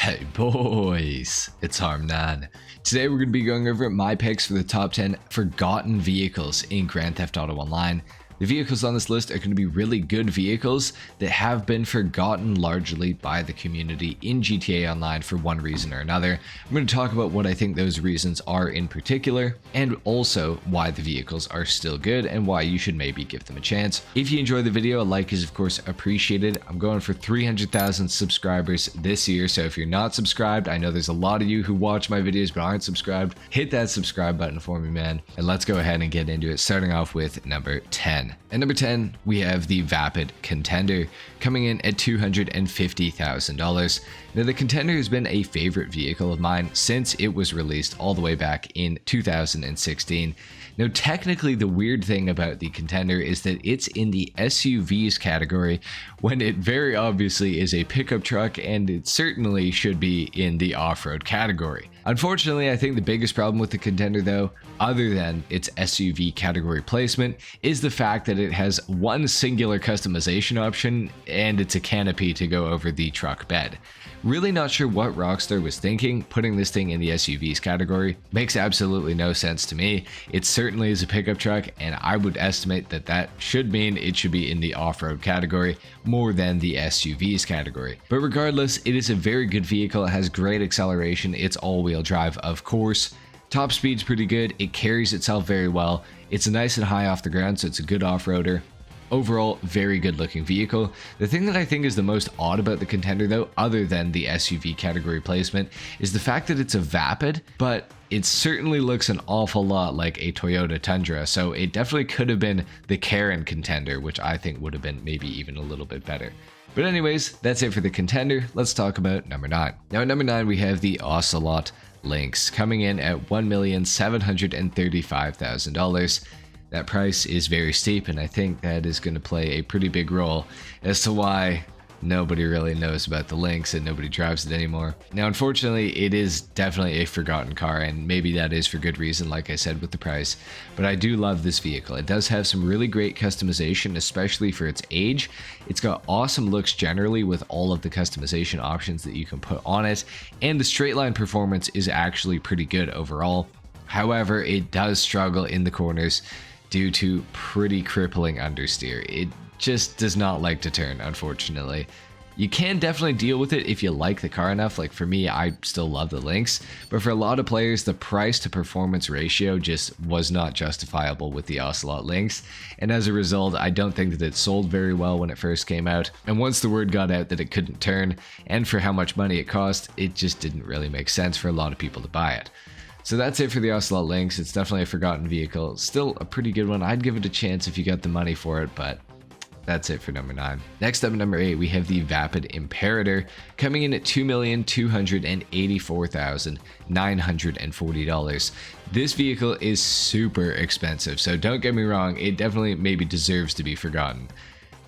Hey boys, it's HarmNone. Today we're going to be going over my picks for the top 10 forgotten vehicles in Grand Theft Auto Online. The vehicles on this list are going to be really good vehicles that have been forgotten largely by the community in GTA Online for one reason or another. I'm going to talk about what I think those reasons are in particular, and also why the vehicles are still good and why you should maybe give them a chance. If you enjoy the video, a like is of course appreciated. I'm going for 300,000 subscribers this year, so if you're not subscribed, I know there's a lot of you who watch my videos but aren't subscribed. Hit that subscribe button for me, man. And let's go ahead and get into it, starting off with number 10. At number 10, we have the Vapid Contender, coming in at $250,000. Now, the Contender has been a favorite vehicle of mine since it was released all the way back in 2016. Now, technically, the weird thing about the Contender is that it's in the SUVs category when it very obviously is a pickup truck, and it certainly should be in the off-road category. Unfortunately, I think the biggest problem with the Contender, though, other than its SUV category placement, is the fact that it has one singular customization option, and it's a canopy to go over the truck bed. Really not sure what Rockstar was thinking putting this thing in the SUVs category. Makes absolutely no sense to me. It certainly is a pickup truck, and I would estimate that that should mean it should be in the off-road category more than the SUVs category. But regardless, it is a very good vehicle. It has great acceleration. It's all-wheel drive, of course. Top speed's pretty good. It carries itself very well. It's nice and high off the ground, so it's a good off-roader. Overall, very good looking vehicle. The thing that I think is the most odd about the Contender, though, other than the SUV category placement, is the fact that it's a Vapid, but it certainly looks an awful lot like a Toyota Tundra, so it definitely could have been the Karen Contender, which I think would have been maybe even a little bit better. But anyways, that's it for the Contender. Let's talk about number 9. Now at number 9, we have the Ocelot Lynx, coming in at $1,735,000. That price is very steep, and I think that is going to play a pretty big role as to why nobody really knows about the Lynx and nobody drives it anymore. Now, unfortunately, it is definitely a forgotten car, and maybe that is for good reason, like I said with the price, but I do love this vehicle. It does have some really great customization, especially for its age. It's got awesome looks generally with all of the customization options that you can put on it, and the straight line performance is actually pretty good overall. However, it does struggle in the corners due to pretty crippling understeer. It just does not like to turn, unfortunately. You can definitely deal with it if you like the car enough. Like for me, I still love the Lynx, but for a lot of players, the price to performance ratio just was not justifiable with the Ocelot Lynx, and as a result, I don't think that it sold very well when it first came out. And once the word got out that it couldn't turn, and for how much money it cost, it just didn't really make sense for a lot of people to buy it. So that's it for the Ocelot Lynx. It's definitely a forgotten vehicle. Still a pretty good one. I'd give it a chance if you got the money for it, but that's it for number 9. Next up at number 8, we have the Vapid Imperator, coming in at $2,284,940. This vehicle is super expensive, so don't get me wrong, it definitely maybe deserves to be forgotten.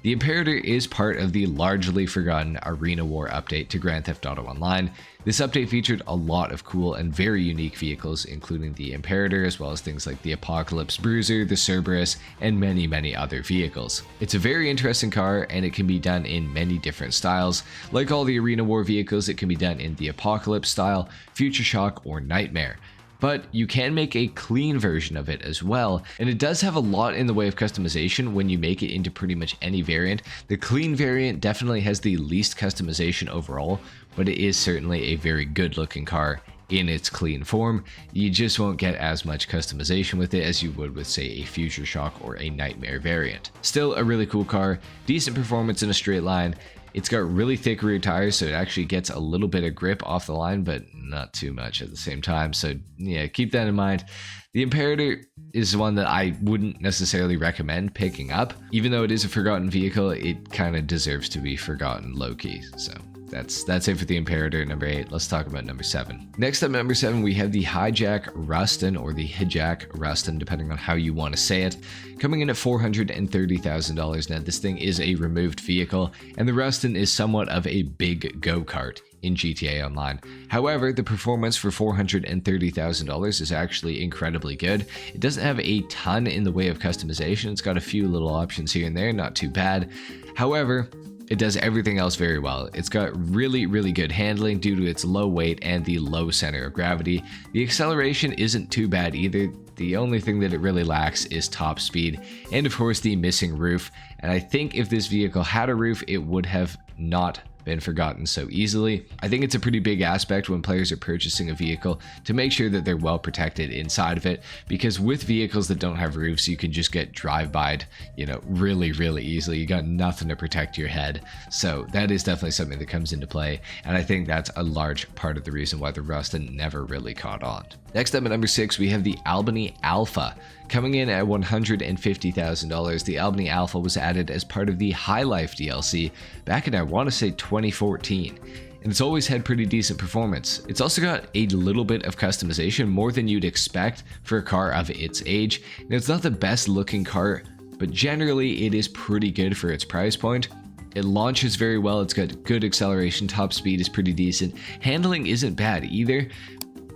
The Imperator is part of the largely forgotten Arena War update to Grand Theft Auto Online. This update featured a lot of cool and very unique vehicles, including the Imperator, as well as things like the Apocalypse Bruiser, the Cerberus, and many other vehicles. It's a very interesting car, and it can be done in many different styles. Like all the Arena War vehicles, it can be done in the Apocalypse style, Future Shock, or Nightmare. But you can make a clean version of it as well, and it does have a lot in the way of customization when you make it into pretty much any variant. The clean variant definitely has the least customization overall, but it is certainly a very good looking car in its clean form. You just won't get as much customization with it as you would with, say, a Future Shock or a Nightmare variant. Still a really cool car, decent performance in a straight line. It's got really thick rear tires, so it actually gets a little bit of grip off the line, but not too much at the same time. So yeah, keep that in mind. The Imperator is one that I wouldn't necessarily recommend picking up. Even though it is a forgotten vehicle, it kind of deserves to be forgotten low-key. So that's it for the Imperator, number 8. Let's talk about number 7. Next up, number 7, we have the Hijack Rustin, or the Hijack Rustin, depending on how you want to say it, coming in at $430,000. Now, this thing is a removed vehicle, and the Rustin is somewhat of a big go-kart in GTA Online. However, the performance for $430,000 is actually incredibly good. It doesn't have a ton in the way of customization. It's got a few little options here and there, not too bad. However, It does everything else very well. It's got really good handling due to its low weight and the low center of gravity. The acceleration isn't too bad either. The only thing that it really lacks is top speed, and of course the missing roof. And I think if this vehicle had a roof, it would have not been forgotten so easily. I think it's a pretty big aspect when players are purchasing a vehicle to make sure that they're well protected inside of it, because with vehicles that don't have roofs, you can just get drive-by'd, you know, really easily. You got nothing to protect your head. So that is definitely something that comes into play, and I think that's a large part of the reason why the Rust never really caught on. Next up at number 6, we have the Albany Alpha. Coming in at $150,000, the Albany Alpha was added as part of the High Life DLC back in, I want to say, 2014. And it's always had pretty decent performance. It's also got a little bit of customization, more than you'd expect for a car of its age. And it's not the best looking car, but generally it is pretty good for its price point. It launches very well, it's got good acceleration, top speed is pretty decent, handling isn't bad either,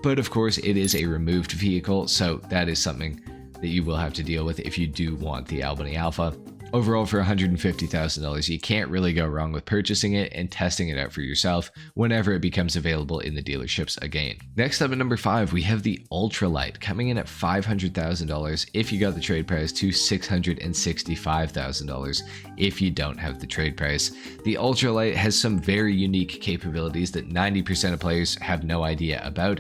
but of course it is a removed vehicle, so that is something that you will have to deal with if you do want the Albany Alpha. Overall, for $150,000, you can't really go wrong with purchasing it and testing it out for yourself whenever it becomes available in the dealerships again. Next up at number 5, we have the Ultralight, coming in at $500,000 if you got the trade price to $665,000 if you don't have the trade price. The Ultralight has some very unique capabilities that 90% of players have no idea about.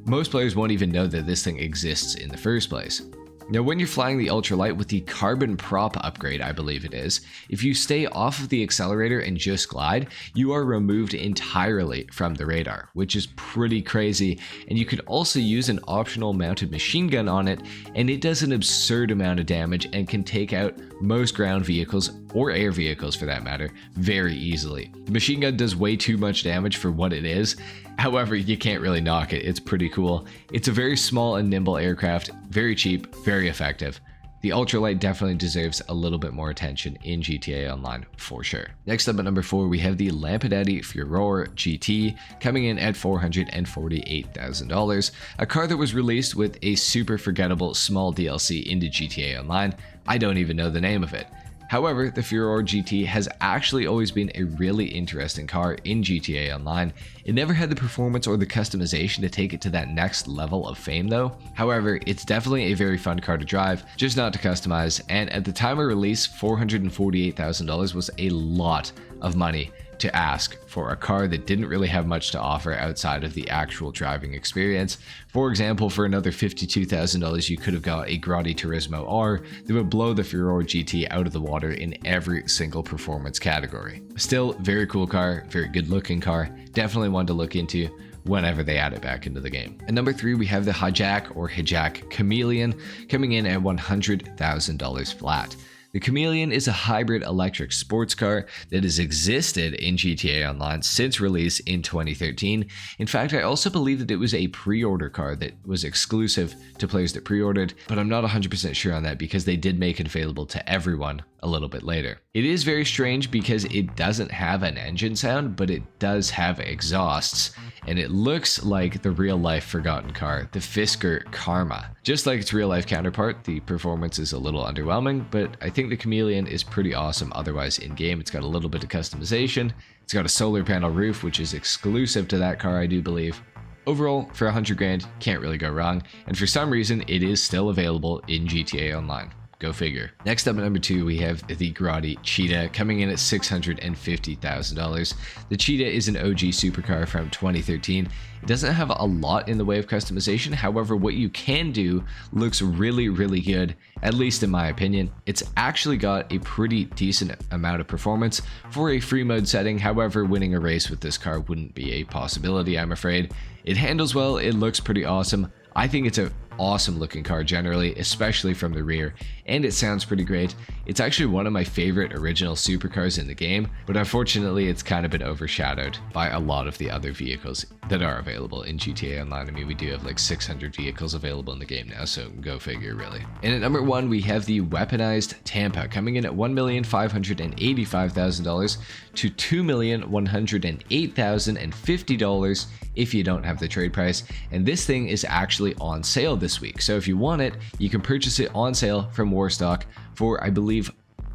Most players won't even know that this thing exists in the first place. Now, when you're flying the Ultralight with the carbon prop upgrade, I believe it is, if you stay off of the accelerator and just glide, you are removed entirely from the radar, which is pretty crazy. And you could also use an optional mounted machine gun on it, and it does an absurd amount of damage and can take out most ground vehicles, or air vehicles for that matter, very easily. The machine gun does way too much damage for what it is. However, you can't really knock it. It's pretty cool. It's a very small and nimble aircraft, very cheap, very effective. The Ultralight definitely deserves a little bit more attention in GTA Online for sure. Next up at number 4, we have the Lampadati Furore GT, coming in at $448,000. A car that was released with a super forgettable small DLC into GTA Online. I don't even know the name of it. However, the Furore GT has actually always been a really interesting car in GTA Online. It never had the performance or the customization to take it to that next level of fame though. However, it's definitely a very fun car to drive, just not to customize, and at the time of release, $448,000 was a lot of money to ask for a car that didn't really have much to offer outside of the actual driving experience. For example, for another $52,000, you could have got a Grotti Turismo R that would blow the Furore GT out of the water in every single performance category. Still, very cool car, very good looking car, definitely one to look into whenever they add it back into the game. At number 3, we have the Hijack or Hijack Chameleon, coming in at $100,000 flat. The Chameleon is a hybrid electric sports car that has existed in GTA Online since release in 2013. In fact, I also believe that it was a pre-order car that was exclusive to players that pre-ordered, but I'm not 100% sure on that because they did make it available to everyone a little bit later. It is very strange because it doesn't have an engine sound, but it does have exhausts, and it looks like the real-life forgotten car, the Fisker Karma. Just like its real-life counterpart, the performance is a little underwhelming, but I think the Chameleon is pretty awesome otherwise in-game. It's got a little bit of customization. It's got a solar panel roof, which is exclusive to that car, I do believe. Overall, for 100 grand, can't really go wrong, and for some reason, it is still available in GTA Online. Go figure. Next up at number 2, we have the Grotti Cheetah, coming in at $650,000. The Cheetah is an OG supercar from 2013. It doesn't have a lot in the way of customization. However, what you can do looks really good, at least in my opinion. It's actually got a pretty decent amount of performance for a free mode setting. However, winning a race with this car wouldn't be a possibility, I'm afraid. It handles well, it looks pretty awesome. I think it's an awesome looking car generally, especially from the rear, and it sounds pretty great. It's actually one of my favorite original supercars in the game, but unfortunately it's kind of been overshadowed by a lot of the other vehicles that are available in GTA Online. I mean, we do have like 600 vehicles available in the game now, so go figure really. And at number 1, we have the weaponized Tampa, coming in at $1,585,000 to $2,108,050 if you don't have the trade price. And this thing is actually on sale this week, so if you want it, you can purchase it on sale from Warstock for, I believe,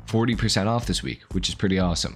40% off this week, which is pretty awesome.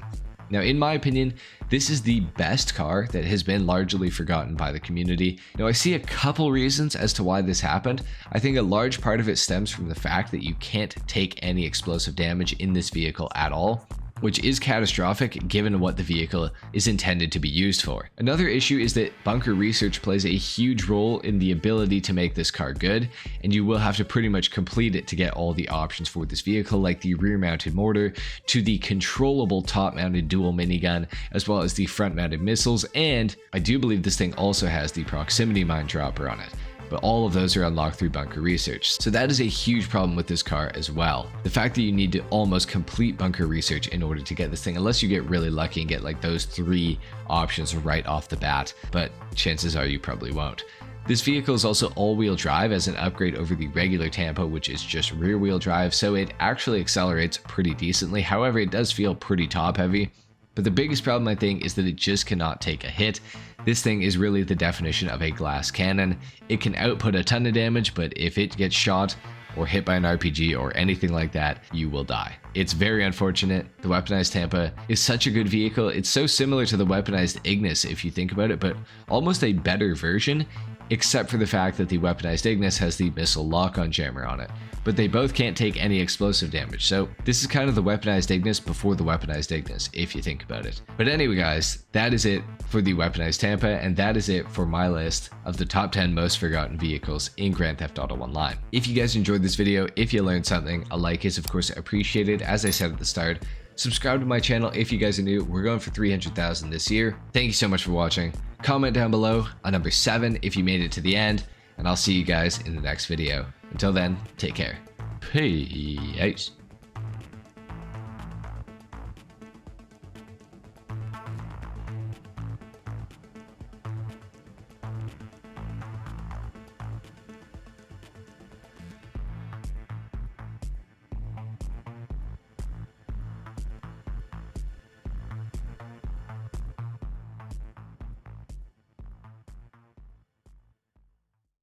Now, in my opinion, this is the best car that has been largely forgotten by the community. Now, I see a couple reasons as to why this happened. I think a large part of it stems from the fact that you can't take any explosive damage in this vehicle at all, which is catastrophic given what the vehicle is intended to be used for. Another issue is that bunker research plays a huge role in the ability to make this car good, and you will have to pretty much complete it to get all the options for this vehicle, like the rear mounted mortar, to the controllable top mounted dual minigun, as well as the front mounted missiles, and I do believe this thing also has the proximity mine dropper on it. But all of those are unlocked through bunker research. So that is a huge problem with this car as well. The fact that you need to almost complete bunker research in order to get this thing, unless you get really lucky and get like those 3 options right off the bat, but chances are you probably won't. This vehicle is also all-wheel drive as an upgrade over the regular Tampa, which is just rear-wheel drive, so it actually accelerates pretty decently. However, it does feel pretty top-heavy. But the biggest problem, I think, is that it just cannot take a hit. This thing is really the definition of a glass cannon. It can output a ton of damage, but if it gets shot or hit by an RPG or anything like that, you will die. It's very unfortunate. The weaponized Tampa is such a good vehicle. It's so similar to the weaponized Ignis if you think about it, but almost a better version, except for the fact that the weaponized Ignis has the missile lock-on jammer on it. But they both can't take any explosive damage, so this is kind of the weaponized Ignis before the weaponized Ignis, if you think about it. But anyway guys, that is it for the weaponized Tampa, and that is it for my list of the top 10 most forgotten vehicles in Grand Theft Auto Online. If you guys enjoyed this video, if you learned something, a like is of course appreciated. As I said at the start, subscribe to my channel if you guys are new. We're going for 300,000 this year. Thank you so much for watching. Comment down below on number 7 if you made it to the end, and I'll see you guys in the next video. Until then, take care. Peace.